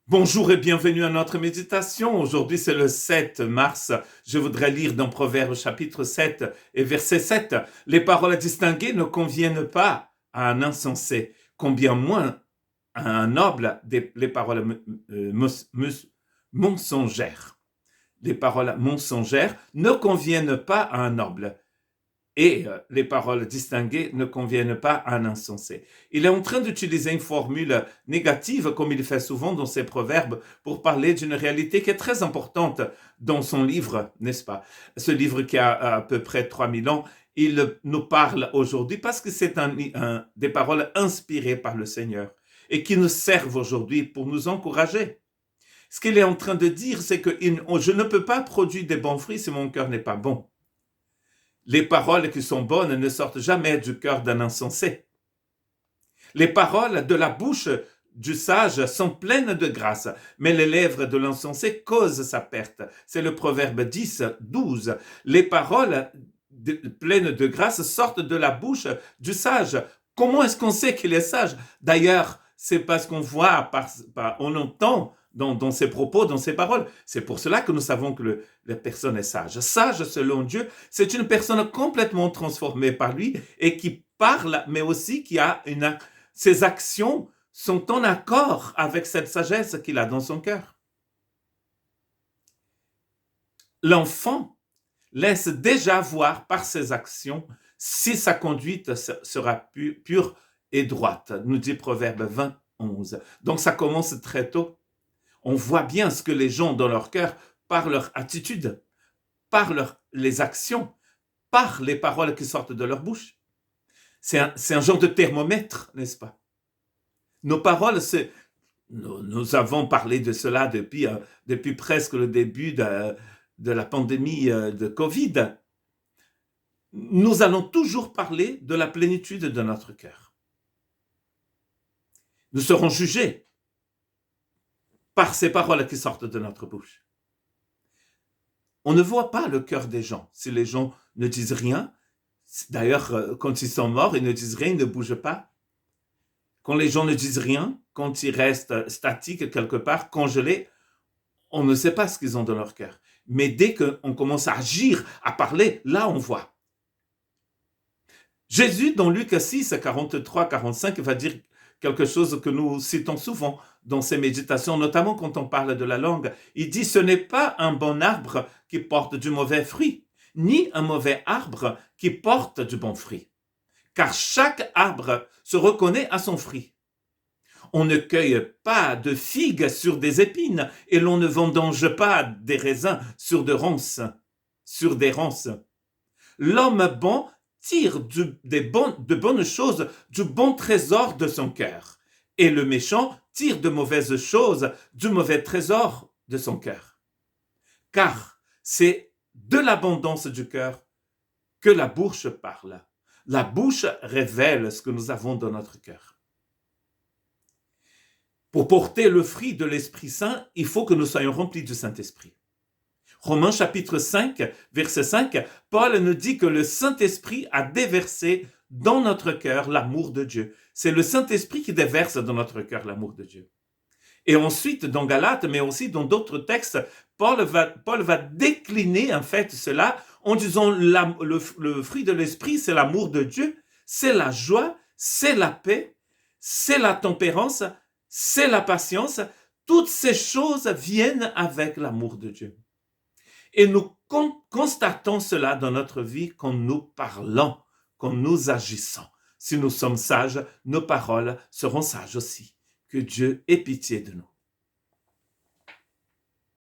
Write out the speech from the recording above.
Bonjour et bienvenue à notre méditation. Aujourd'hui, c'est le 7 mars. Je voudrais lire dans Proverbes chapitre 7 et verset 7. Les paroles distinguées ne conviennent pas à un insensé, combien moins à un noble les paroles mensongères. Les paroles mensongères ne conviennent pas à un noble. Et les paroles distinguées ne conviennent pas à un insensé. Il est en train d'utiliser une formule négative, comme il fait souvent dans ses proverbes, pour parler d'une réalité qui est très importante dans son livre, n'est-ce pas? Ce livre qui a à peu près 3000 ans, il nous parle aujourd'hui parce que c'est des paroles inspirées par le Seigneur et qui nous servent aujourd'hui pour nous encourager. Ce qu'il est en train de dire, c'est que je ne peux pas produire des bons fruits si mon cœur n'est pas bon. Les paroles qui sont bonnes ne sortent jamais du cœur d'un insensé. Les paroles de la bouche du sage sont pleines de grâce, mais les lèvres de l'insensé causent sa perte. C'est le proverbe 10, 12. Les paroles pleines de grâce sortent de la bouche du sage. Comment est-ce qu'on sait qu'il est sage? D'ailleurs, c'est parce qu'on voit, on entend dans ses propos, dans ses paroles. C'est pour cela que nous savons que la personne est sage. Sage, selon Dieu, c'est une personne complètement transformée par lui et qui parle, mais aussi qui a ses actions sont en accord avec cette sagesse qu'il a dans son cœur. L'enfant laisse déjà voir par ses actions si sa conduite sera pure et droite, nous dit Proverbe 20, 11. Donc ça commence très tôt. On voit bien ce que les gens dans leur cœur, par leur attitude, par les actions, par les paroles qui sortent de leur bouche. C'est un genre de thermomètre, n'est-ce pas? Nos paroles, nous avons parlé de cela depuis presque le début de la pandémie de Covid. Nous allons toujours parler de la plénitude de notre cœur. Nous serons jugés par ces paroles qui sortent de notre bouche. On ne voit pas le cœur des gens. Si les gens ne disent rien, d'ailleurs, quand ils sont morts, ils ne disent rien, ils ne bougent pas. Quand les gens ne disent rien, quand ils restent statiques quelque part, congelés, on ne sait pas ce qu'ils ont dans leur cœur. Mais dès qu'on commence à agir, à parler, là on voit. Jésus, dans Luc 6, 43, 45, va dire quelque chose que nous citons souvent dans ces méditations, notamment quand on parle de la langue. Il dit, ce n'est pas un bon arbre qui porte du mauvais fruit, ni un mauvais arbre qui porte du bon fruit. Car chaque arbre se reconnaît à son fruit. On ne cueille pas de figues sur des épines et l'on ne vendange pas des raisins sur des ronces. L'homme bon tire de bonnes choses du bon trésor de son cœur. Et le méchant tire de mauvaises choses du mauvais trésor de son cœur. Car c'est de l'abondance du cœur que la bouche parle. La bouche révèle ce que nous avons dans notre cœur. Pour porter le fruit de l'Esprit Saint, il faut que nous soyons remplis du Saint-Esprit. Romains chapitre 5, verset 5, Paul nous dit que le Saint-Esprit a déversé dans notre cœur l'amour de Dieu. C'est le Saint-Esprit qui déverse dans notre cœur l'amour de Dieu. Et ensuite, dans Galates, mais aussi dans d'autres textes, Paul va décliner en fait cela en disant le fruit de l'Esprit, c'est l'amour de Dieu, c'est la joie, c'est la paix, c'est la tempérance, c'est la patience. Toutes ces choses viennent avec l'amour de Dieu. Et nous constatons cela dans notre vie quand nous parlons, quand nous agissons. Si nous sommes sages, nos paroles seront sages aussi. Que Dieu ait pitié de nous.